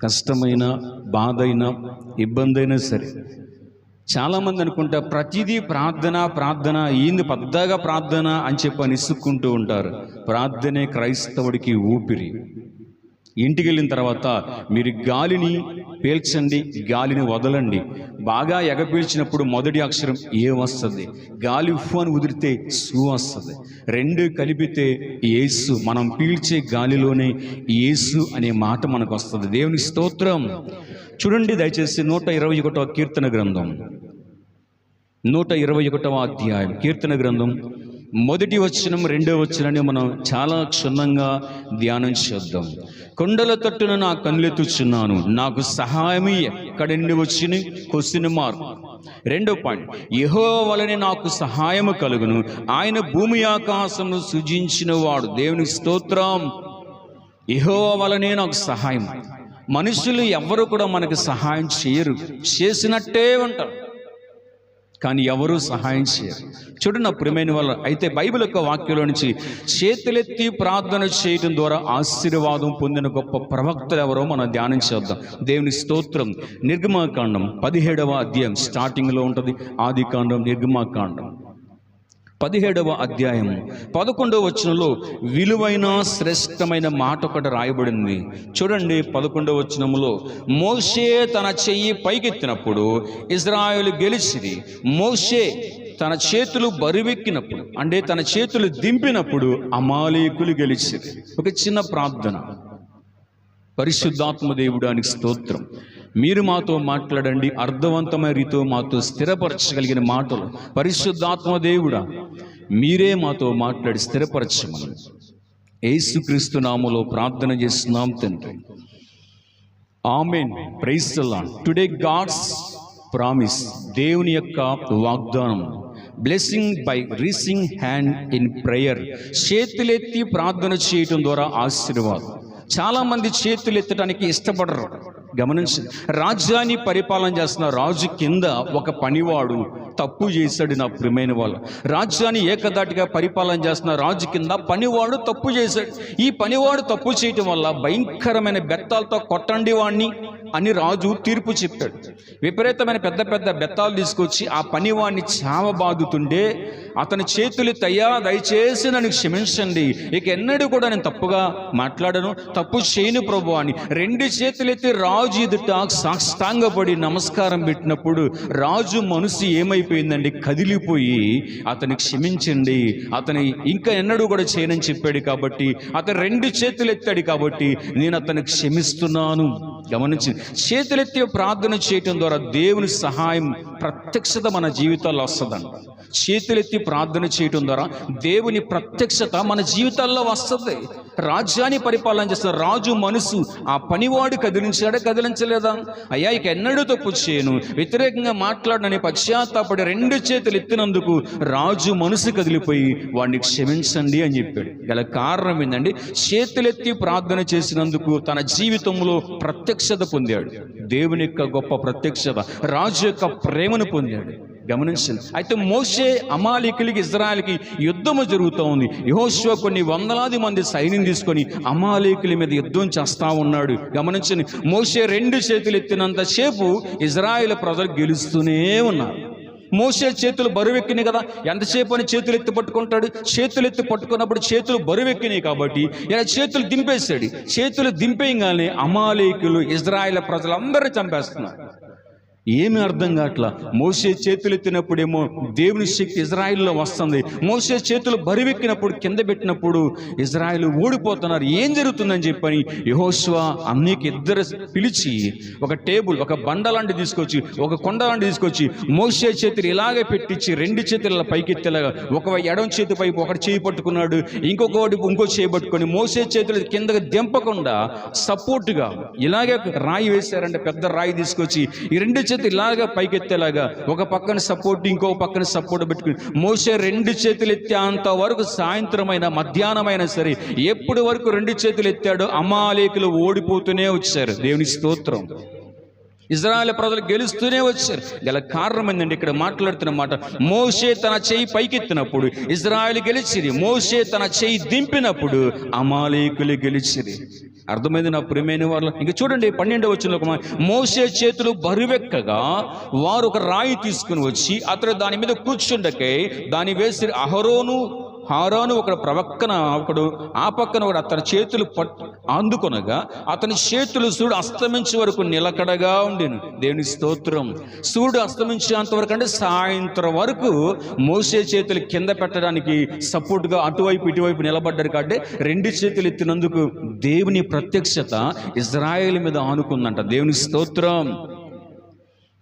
కష్టమైన, బాధ అయినా, ఇబ్బంది అయినా సరే చాలామంది అనుకుంటా ప్రతిదీ ప్రార్థన ఏంది పెద్దగా ప్రార్థన అని చెప్పి అని ఇసుక్కుంటూ ఉంటారు. ప్రార్థనే క్రైస్తవుడికి ఊపిరి. ఇంటికి వెళ్ళిన తర్వాత మీరు గాలిని పీల్చండి, గాలిని వదలండి. బాగా ఎగపీల్చినప్పుడు మొదటి అక్షరం ఏ వస్తుంది, గాలి ఉఫ్ అని వదిలితే సు వస్తుంది. రెండు కలిపితే యేసు. మనం పీల్చే గాలిలోనే యేసు అనే మాట మనకు వస్తుంది. దేవుని స్తోత్రం. చూడండి దయచేసి 121వ కీర్తన గ్రంథం, 121వ అధ్యాయం కీర్తన గ్రంథం 1వ వచనం 2వ వచనాన్ని మనం చాలా క్షుణ్ణంగా ధ్యానం చేద్దాం. కొండల తట్టున నా కన్నులెత్తుచున్నాను, నాకు సహాయమే ఎక్కడి నుండి వచ్చిన క్వశ్చన్ మార్క్. 2వ పాయింట్, యెహోవా వలనే నాకు సహాయము కలుగును, ఆయన భూమి ఆకాశమును సృజించిన వాడు. దేవుని స్తోత్రం. యెహోవా వలనే నాకు సహాయం. మనుషులు ఎవ్వరు కూడా మనకు సహాయం చేయరు, చేసినట్టే ఉంటారు కానీ ఎవరూ సహాయం చేయరు. చూడండి నా ప్రియమైన వాళ్ళ, అయితే బైబిల్ యొక్క వాక్యంలో నుంచి చేతులెత్తి ప్రార్థన చేయడం ద్వారా ఆశీర్వాదం పొందిన గొప్ప ప్రవక్తలు ఎవరో మనం ధ్యానం చేద్దాం. దేవుని స్తోత్రం. నిర్గమాకాండం 17వ అధ్యాయం స్టార్టింగ్లో ఉంటుంది. ఆదికాండం, నిర్గమాకాండం 17వ అధ్యాయం 11వ వచనంలో విలువైన శ్రేష్టమైన మాట ఒకటి రాయబడింది. చూడండి 11వ వచనంలో, మోషే తన చెయ్యి పైకెత్తినప్పుడు ఇశ్రాయేలు గెలిచింది. మోషే తన చేతులు బరువెక్కినప్పుడు, అంటే తన చేతులు దింపినప్పుడు అమాలేకులు గెలిచింది. ఒక చిన్న ప్రార్థన. పరిశుద్ధాత్మ దేవుడానికి స్తోత్రం. మీరు మాతో మాట్లాడండి, అర్థవంతమైన రీతితో మాతో స్థిరపరచగలిగిన మాటలు. పరిశుద్ధాత్మ దేవుడా, మీరే మాతో మాట్లాడి స్థిరపరచమని యేసుక్రీస్తు నామములో ప్రార్థన చేస్తున్నాం తండ్రి. Amen. Praise the lord. Today God's promise, దేవుని యొక్క వాగ్దానం. Blessing by raising hand in prayer. చేతులెత్తి ప్రార్థన చేయటం ద్వారా ఆశీర్వాదం. చాలామంది చేతులు ఎత్తడానికి ఇష్టపడరు. గమనించండి, రాజ్యాన్ని పరిపాలన చేస్తున్న రాజు కింద ఒక పనివాడు తప్పు చేశాడు. నా ప్రియమైన వాళ్ళు, రాజ్యాన్ని ఏకదాటిగా పరిపాలన చేస్తున్న రాజు కింద పనివాడు తప్పు చేశాడు. ఈ పనివాడు తప్పు చేయటం వల్ల భయంకరమైన బెత్తాలతో కొట్టండి వాడిని అని రాజు తీర్పు చెప్పాడు. విపరీతమైన పెద్ద పెద్ద బెత్తాలు తీసుకొచ్చి ఆ పనివాడిని చావబాదుతుండే అతని చేతులు తయ్యా, దయచేసి నన్ను క్షమించండి, ఇక ఎన్నడూ కూడా నేను తప్పుగా మాట్లాడను, తప్పు చేయను ప్రభు అని 2 చేతులెత్తి రాజు ఎదుట సాష్టాంగపడి నమస్కారం పెట్టినప్పుడు రాజు మనసు ఏమైపోయిందండి, కదిలిపోయి అతని క్షమించండి, అతని ఇంకా ఎన్నడూ కూడా చేయనని చెప్పాడు కాబట్టి, అతను 2 చేతులు ఎత్తాడు కాబట్టి నేను అతను క్షమిస్తున్నాను. గమనించి చేతులెత్తి ప్రార్థన చేయటం ద్వారా దేవుని సహాయం, ప్రత్యక్షత మన జీవితాల్లో వస్తుందండి. చేతులెత్తి ప్రార్థన చేయటం ద్వారా దేవుని ప్రత్యక్షత మన జీవితాల్లో వస్తుంది. రాజ్యాన్ని పరిపాలన చేస్తున్న రాజు మనసు ఆ పనివాడు కదిలించాడా, కదిలించలేదా? అయ్యా ఇక ఎన్నడూ తప్పు చేయను, వ్యతిరేకంగా మాట్లాడనని పశ్చాత్తాపడి 2 చేతులు ఎత్తినందుకు రాజు మనసు కదిలిపోయి వాడిని క్షమించండి అని చెప్పాడు. గల కారణం ఏంటంటే చేతులెత్తి ప్రార్థన చేసినందుకు తన జీవితంలో ప్రత్యక్షత పొందాడు. దేవుని యొక్క గొప్ప ప్రత్యక్షత, రాజు యొక్క ప్రేమను పొందాడు. గమనించండి. అయితే మోషే అమాలేకులకి ఇజ్రాయెల్కి యుద్ధము జరుగుతూ ఉంది. యెహోషువ కొన్ని వందలాది మంది సైన్యం తీసుకొని అమాలేకుల మీద యుద్ధం చేస్తూ ఉన్నాడు. గమనించండి, మోషే 2 చేతులు ఎత్తినంత సేపు ఇజ్రాయెల్ ప్రజలు గెలుస్తూనే ఉన్నారు. మోషే చేతులు బరువెక్కినాయి కదా, ఎంతసేపు అని చేతులు ఎత్తి పట్టుకుంటాడు? చేతులు ఎత్తి పట్టుకున్నప్పుడు చేతులు బరువెక్కినాయి కాబట్టి ఇలా చేతులు దింపేశాడు. చేతులు దింపేయగానే అమాలేకులు ఇజ్రాయెల్ ప్రజలందరూ చంపేస్తున్నారు. ఏమి అర్థం కావట్లా. మోషే చేతులు ఎత్తినప్పుడేమో దేవుని శక్తి ఇజ్రాయిల్లో వస్తుంది, మోషే చేతులు బరువెక్కినప్పుడు కింద పెట్టినప్పుడు ఇజ్రాయిల్ ఓడిపోతున్నారు. ఏం జరుగుతుందని చెప్పని యెహోషువ అన్నికి ఇద్దరు పిలిచి ఒక టేబుల్, ఒక బండ లాంటి తీసుకొచ్చి, ఒక కొండ లాంటి తీసుకొచ్చి మోషే చేతులు ఇలాగే పెట్టించి 2 చేతుల పైకెత్తేలాగా, ఒక ఎడం చేతి పైపు ఒకటి చేయి పట్టుకున్నాడు, ఇంకో చేయి పట్టుకొని మోషే చేతులు కిందకి దింపకుండా సపోర్టుగా ఇలాగే రాయి వేశారంటే, పెద్ద రాయి తీసుకొచ్చి ఈ 2 చేతులు ఇలాగా పైకెత్తేలాగా ఒక పక్కన సపోర్ట్, ఇంకో పక్కన సపోర్ట్ పెట్టుకుని మోషే 2 చేతులు ఎత్తేంత వరకు, సాయంత్రమైన మధ్యాహ్నమైనా సరే ఎప్పటి వరకు 2 చేతులు ఎత్తాడో అమాలేకులు ఓడిపోతూనే వచ్చారు. దేవుని స్తోత్రం. ఇజ్రాయెల్ ప్రజలు గెలుస్తూనే వచ్చారు. గల కారణం ఏంటంటే ఇక్కడ మాట్లాడుతున్న మాట, మోషే తన చెయ్యి పైకెత్తినప్పుడు ఇజ్రాయెల్ గెలిచిరి, మోషే తన చెయ్యి దింపినప్పుడు అమాలేకులు గెలిచిరి. అర్థమైంది నా ప్రియమైన వాళ్ళు. ఇంక చూడండి 12వ వచనంలో, మోషే చేతులు బరువెక్కగా వారు ఒక రాయి తీసుకుని వచ్చి అతడు దాని మీద కూర్చుండకై దాన్ని వేసి హారాను ఒక ప్రవక్కన ఒకడు ఆ పక్కన ఒకడు అతని చేతులు అందుకొనగా అతని చేతులు సూర్యుడు అస్తమించే వరకు నిలకడగా ఉండేను. దేవుని స్తోత్రం. సూర్యుడు అస్తమించేంత వరకు అంటే సాయంత్రం వరకు మోసే చేతులు కింద పెట్టడానికి సపోర్ట్గా అటువైపు ఇటువైపు నిలబడ్డారు. కాబట్టి 2 చేతులు ఎత్తినందుకు దేవుని ప్రత్యక్షత ఇజ్రాయేల్ మీద ఆనుకుందంట. దేవుని స్తోత్రం.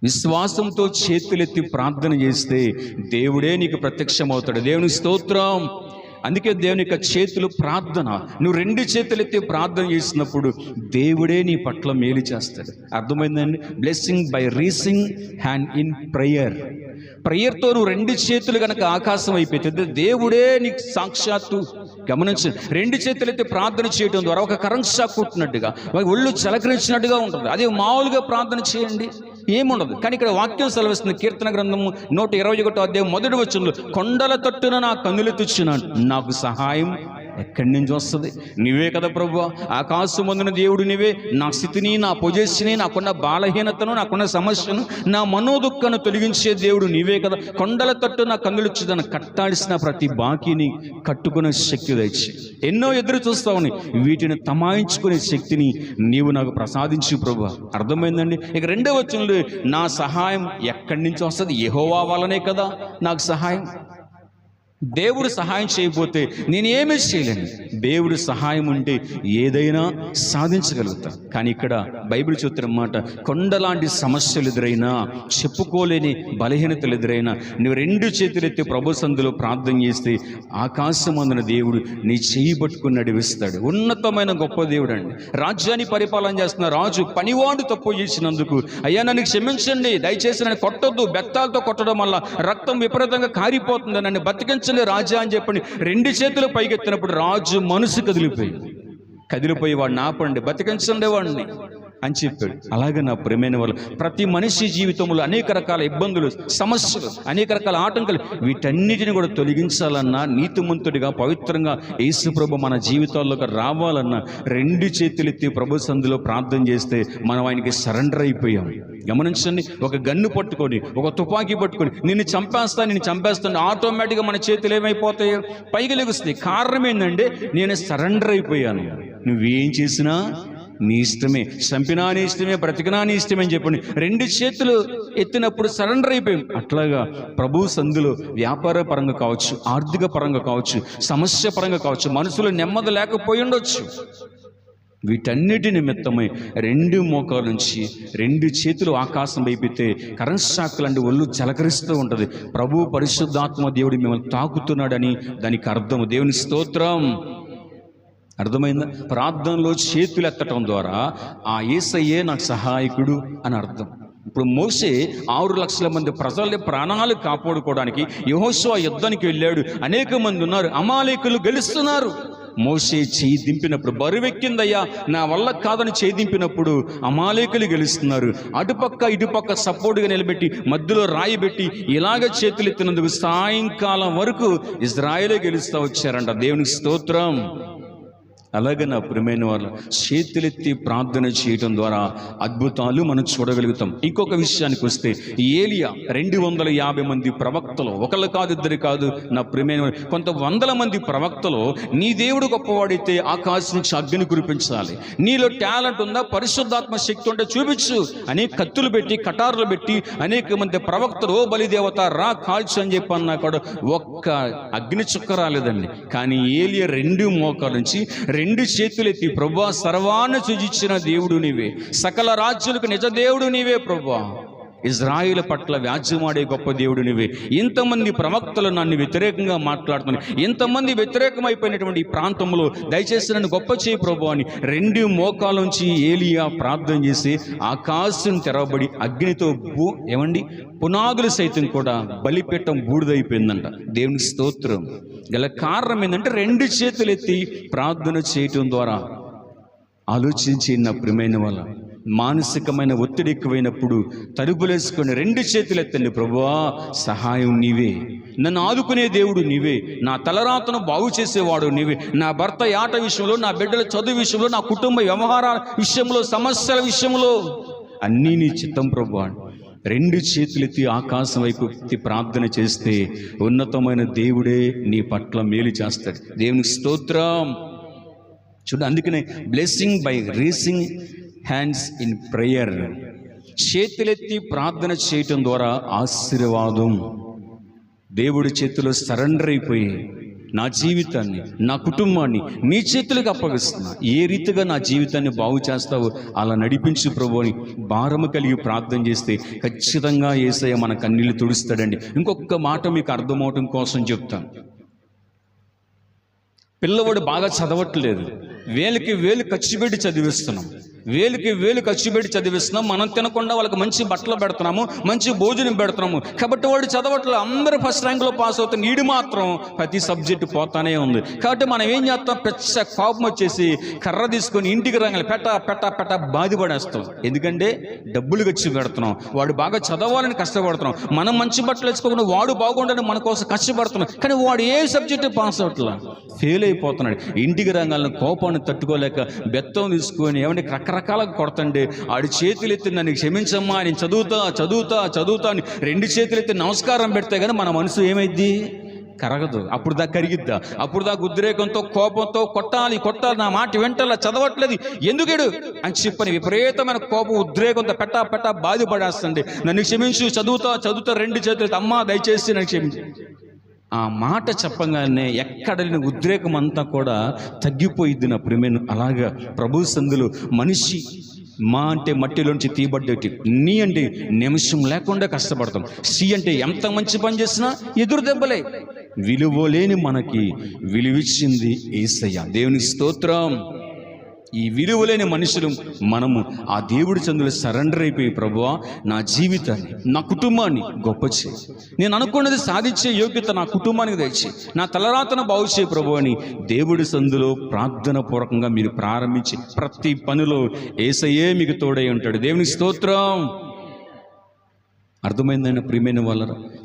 విశ్వాసంతో చేతులెత్తి ప్రార్థన చేస్తే దేవుడే నీకు ప్రత్యక్షమవుతాడు. దేవుని స్తోత్రం. అందుకే దేవుని యొక్క చేతులు ప్రార్థన, నువ్వు 2 చేతులెత్తి ప్రార్థన చేసినప్పుడు దేవుడే నీ పట్ల మేలు చేస్తాడు. అర్థమైందండి? Blessing by raising hand in ప్రేయర్తో నువ్వు 2 చేతులు కనుక ఆకాశం అయిపోతుంది, దేవుడే నీకు సాక్షాత్తు. గమనించండి, 2 చేతులైతే ప్రార్థన చేయడం ద్వారా ఒక కరెంట్ షాక్ కొట్టినట్టుగా, ఒళ్ళు చలకరించినట్టుగా ఉంటుంది. అదే మామూలుగా ప్రార్థన చేయండి, ఏముండదు. కానీ ఇక్కడ వాక్యం సెలవిస్తుంది. కీర్తన గ్రంథము 121వ అధ్యాయం 1వ వచనంలో, కొండల తట్టున నా కన్నులెత్తుచున్నాను, నాకు సహాయం ఎక్కడి నుంచి వస్తుంది? నీవే కదా ప్రభువా, ఆకాశమందున దేవుడు నీవే. నా స్థితిని, నా పొజిషన్ని, నాకున్న బలహీనతను, నాకున్న సమస్యను, నా మనోదుఃఖను తొలగించే దేవుడు నీవే కదా. కొండల తట్టు నా కన్నులొచ్చుదని కట్టాల్సిన ప్రతి బాకీని కట్టుకునే శక్తి తెచ్చి, ఎన్నో ఎదురు చూస్తావని వీటిని తమాయించుకునే శక్తిని నీవు నాకు ప్రసాదించు ప్రభువా. అర్థమైందండి? ఇక 2వ వచనంలో, నా సహాయం ఎక్కడి నుంచి వస్తుంది? యెహోవా వల్లనే కదా నాకు సహాయం. దేవుడు సహాయం చేయకపోతే నేను ఏమీ చేయలేను. దేవుడు సహాయం ఉంటే ఏదైనా సాధించగలుగుతా. కానీ ఇక్కడ బైబిల్ చెప్తున్న మాట, కొండలాంటి సమస్యలు ఎదురైనా, చెప్పుకోలేని బలహీనతలు ఎదురైనా, నువ్వు 2 చేతులెత్తి ప్రభు సన్నిధిలో ప్రార్థన చేస్తే ఆకాశమందున దేవుడు నీ చేయి పట్టుకుని నడిపిస్తాడు. ఉన్నతమైన గొప్ప దేవుడు అండి. రాజ్యాన్ని పరిపాలన చేస్తున్న రాజు పనివాడు తప్పు చేసినందుకు, అయ్యా నన్ను క్షమించండి, దయచేసి నన్ను కొట్టొద్దు, బెత్తాలతో కొట్టడం వల్ల రక్తం విపరీతంగా కారిపోతుంది, నన్ను బతికించండి రాజా అని చెప్పండి 2 చేతులు పైకెత్తినప్పుడు రాజు మనసు కదిలిపోయి వాడిని ఆపండి, బతికించండి వాడిని అని చెప్పాడు. అలాగే నా ప్రియమైన వాళ్ళు, ప్రతి మనిషి జీవితంలో అనేక రకాల ఇబ్బందులు, సమస్యలు, అనేక రకాల ఆటంకాలు, వీటన్నిటిని కూడా తొలగించాలన్నా, నీతిమంతుడిగా పవిత్రంగా యేసు ప్రభు మన జీవితాల్లోకి రావాలన్నా 2 చేతులెత్తి ప్రభు సన్నిధిలో ప్రార్థన చేస్తే మనం ఆయనకి సరెండర్ అయిపోయాం. గమనించండి, ఒక గన్ను పట్టుకొని, ఒక తుపాకీ పట్టుకొని నిన్ను చంపేస్తాను ఆటోమేటిక్గా మన చేతులు ఏమైపోతాయో పైకి లెగుస్తాయి. కారణం ఏంటంటే నేను సరెండర్ అయిపోయాను. నువ్వేం చేసినా నీ ఇష్టమే, చంపినా నీ ఇష్టమే, బ్రతికినా నీ ఇష్టమే అని చెప్పండి 2 చేతులు ఎత్తినప్పుడు సరెండర్ అయిపోయాం. అట్లాగా ప్రభు సందులో వ్యాపార పరంగా కావచ్చు, ఆర్థిక పరంగా కావచ్చు, సమస్య పరంగా కావచ్చు, మనసులో నెమ్మది లేకపోయి ఉండొచ్చు. వీటన్నిటి నిమిత్తమై 2 మోకాల నుంచి 2 చేతులు ఆకాశం వైపితే కరెంట్ షాక్ లాంటి ఒళ్ళు చలకరిస్తూ ఉంటుంది. ప్రభు పరిశుద్ధాత్మ దేవుడు మిమ్మల్ని తాకుతున్నాడని దానికి అర్థం. దేవుని స్తోత్రం. అర్థమైందా? ప్రార్థనలో చేతులు ఎత్తటం ద్వారా ఆ యేసయ్యే నాకు సహాయకుడు అని అర్థం. ఇప్పుడు మోషే 6 లక్షల మంది ప్రజల ప్రాణాలు కాపాడుకోవడానికి యెహోషువ యుద్ధానికి వెళ్ళాడు. అనేక మంది ఉన్నారు, అమాలేకులు గెలుస్తున్నారు. మోషే చేయి దింపినప్పుడు, బరువెక్కిందయ్యా నా వల్ల కాదని చేయి దింపినప్పుడు అమాలేకులు గెలుస్తున్నారు. అటుపక్క ఇటుపక్క సపోర్టుగా నిలబెట్టి మధ్యలో రాయి పెట్టి ఇలాగ చేతులు ఎత్తినందుకు సాయంకాలం వరకు ఇజ్రాయేలే గెలుస్తూ వచ్చారంట. దేవునికి స్తోత్రం. అలాగే నా ప్రియమైన వాళ్ళు, చేతులెత్తి ప్రార్థన చేయటం ద్వారా అద్భుతాలు మనం చూడగలుగుతాం. ఇంకొక విషయానికి వస్తే, ఏలియా 250 మంది ప్రవక్తలు, ఒకళ్ళు కాదు, ఇద్దరు కాదు నా ప్రియమైన, కొంత వందల మంది ప్రవక్తలు, నీ దేవుడు గొప్పవాడైతే ఆకాశం నుంచి అగ్ని కురిపించాలి, నీలో టాలెంట్ ఉందా, పరిశుద్ధాత్మ శక్తి ఉంటే చూపించు అని కత్తులు పెట్టి, కటారులు పెట్టి అనేక మంది ప్రవక్తలు, ఓ బలిదేవత రా కాల్చు అని చెప్పి అన్నా కూడా ఒక్క అగ్ని చుక్క రాలేదండి. కానీ ఏలియా 2 మోకాల నుంచి 2 చేతులెత్తి, ప్రభువా సర్వాన్ని సృజించిన దేవుడు నీవే, సకల రాజ్యులకు నిజ దేవుడు నీవే ప్రభువా, ఇజ్రాయిల్ పట్ల వ్యాజ్యమాడే గొప్ప దేవుడు నీవే, ఇంతమంది ప్రవక్తలు నన్ను వ్యతిరేకంగా మాట్లాడుతున్నాను, ఇంతమంది వ్యతిరేకమైపోయినటువంటి ఈ ప్రాంతంలో దయచేసి నన్ను గొప్ప చేయి ప్రభువా అని 2 మోకాల నుంచి ఏలియా ప్రార్థన చేసి ఆకాశం తెరవబడి అగ్నితో పునాదులు సైతం కూడా బలిపీఠం బూడిదైపోయిందంట. దేవుని స్తోత్రం. గల కారణం ఏంటంటే 2 చేతులెత్తి ప్రార్థన చేయటం ద్వారా. ఆలోచించి నా ప్రియమైన వాళ్ళ, మానసికమైన ఒత్తిడి ఎక్కువైనప్పుడు తలుపులేసుకొని 2 చేతులు ఎత్తండి. ప్రభువా, సహాయం నీవే, నన్ను ఆదుకునే దేవుడు నీవే, నా తలరాతను బాగు చేసేవాడు నీవే, నా భర్త ఆట విషయంలో, నా బిడ్డల చదువు విషయంలో, నా కుటుంబ వ్యవహారాల విషయంలో, సమస్యల విషయంలో అన్నీ నీ చిత్తం ప్రభువా. 2 చేతులెత్తి ఆకాశం వైపు ఎత్తి ప్రార్థన చేస్తే ఉన్నతమైన దేవుడే నీ పట్ల మేలు చేస్తాడు. దేవునికి స్తోత్రం. చూడు, అందుకనే blessing by racing hands in prayer, చేతులెత్తి ప్రార్థన చేయటం ద్వారా ఆశీర్వాదం. దేవుడి చేతిలో సరెండర్ అయిపోయి నా జీవితాన్ని, నా కుటుంబాన్ని నీ చేతులకు అప్పగిస్తున్నా, ఏ రీతిగా నా జీవితాన్ని బాగు చేస్తావో అలా నడిపించు ప్రభు అని భారము కలిగి ప్రార్థన చేస్తే ఖచ్చితంగా యేసయ్య మన కన్నీళ్లు తుడుస్తాడండి. ఇంకొక మాట మీకు అర్థమవటం కోసం చెప్తాను. పిల్లవాడు బాగా చదవట్లేదు, వేలుకి వేలు ఖర్చు పెట్టి చదివిస్తున్నాం, మనం తినకుండా వాళ్ళకి మంచి బట్టలు పెడుతున్నాము, మంచి భోజనం పెడుతున్నాము. కాబట్టి వాడు చదవట్లేదు, అందరూ ఫస్ట్ ర్యాంక్లో పాస్ అవుతాం, వీడు మాత్రం ప్రతి సబ్జెక్టు పోతానే ఉంది. కాబట్టి మనం ఏం చేస్తాం, పెద్ద కోపం వచ్చేసి కర్ర తీసుకొని ఇంటికి రంగలు పెట్ట బాధపడేస్తాం. ఎందుకంటే డబ్బులు ఖర్చు పెడుతున్నాం, వాడు బాగా చదవాలని కష్టపడుతున్నాం, మనం మంచి బట్టలు వేసుకోకుండా వాడు బాగుండాలని మన కోసం కష్టపడుతున్నాం. కానీ వాడు ఏ సబ్జెక్టు పాస్ అవట్లా, ఫెయిల్ అయిపోతున్నాడు. ఇంటికి రంగాలను కోపాన్ని తట్టుకోలేక బెత్తం తీసుకొని ఏమంటే రకరకాలుగా కొడతండి. ఆడి చేతులు ఎత్తి నన్ను క్షమించమ్మా, నేను చదువుతా అని 2 చేతులు ఎత్తి నమస్కారం పెడితే కానీ మన మనసు ఏమైద్ది, కరగదు. అప్పుడు దాకా కరిగిద్దా, అప్పుడు దాకా ఉద్రేకంతో కోపంతో కొట్టాలి, నా మాట వెంటలా చదవట్లేదు ఎందుకేడు అని చెప్పని విపరీతమైన కోపం ఉద్రేకంతో పెట్ట బాధపడేస్తుంది. నన్ను క్షమించు, చదువుతా 2 చేతులు ఎత్తి, అమ్మా దయచేసి నన్ను క్షమించు. ఆ మాట చెప్పగానే ఎక్కడలేని ఉద్రేకం అంతా కూడా తగ్గిపోయిద్ది నా ప్రియమైన. అలాగా ప్రభు సందులో మనిషి మా అంటే మట్టిలోంచి తీయబడ్డేటి, నీ అంటే నిమిషం లేకుండా కష్టపడతాం, సి అంటే ఎంత మంచి పని చేసినా ఎదురు దెబ్బలే. విలువలేని మనకి విలువిచ్చింది యేసయ్య. దేవునికి స్తోత్రం. ఈ విలువలేని మనుషులు మనము ఆ దేవుడి చందులో సరెండర్ అయిపోయి, ప్రభువా నా జీవితాన్ని, నా కుటుంబాన్ని గొప్ప చేయి, నేను అనుకున్నది సాధించే యోగ్యత నా కుటుంబానికి దయచేయి, నా తలరాతను బాగు చేయి ప్రభు అని దేవుడి సందులో ప్రార్థన పూర్వకంగా మీరు ప్రారంభించి ప్రతి పనిలో యేసయ్యే మీకు తోడై ఉంటాడు. దేవునికి స్తోత్రం. అర్థమైందైనా ప్రియమైన వాళ్ళ,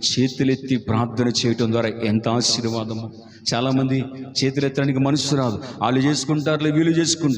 చేతులెత్తి ప్రార్థన చేయటం ద్వారా ఎంత ఆశీర్వాదము. చాలామంది చేతులెత్తడానికి మనసు రాదు, వాళ్ళు చేసుకుంటారులే, వీళ్ళు చేసుకుంటారు.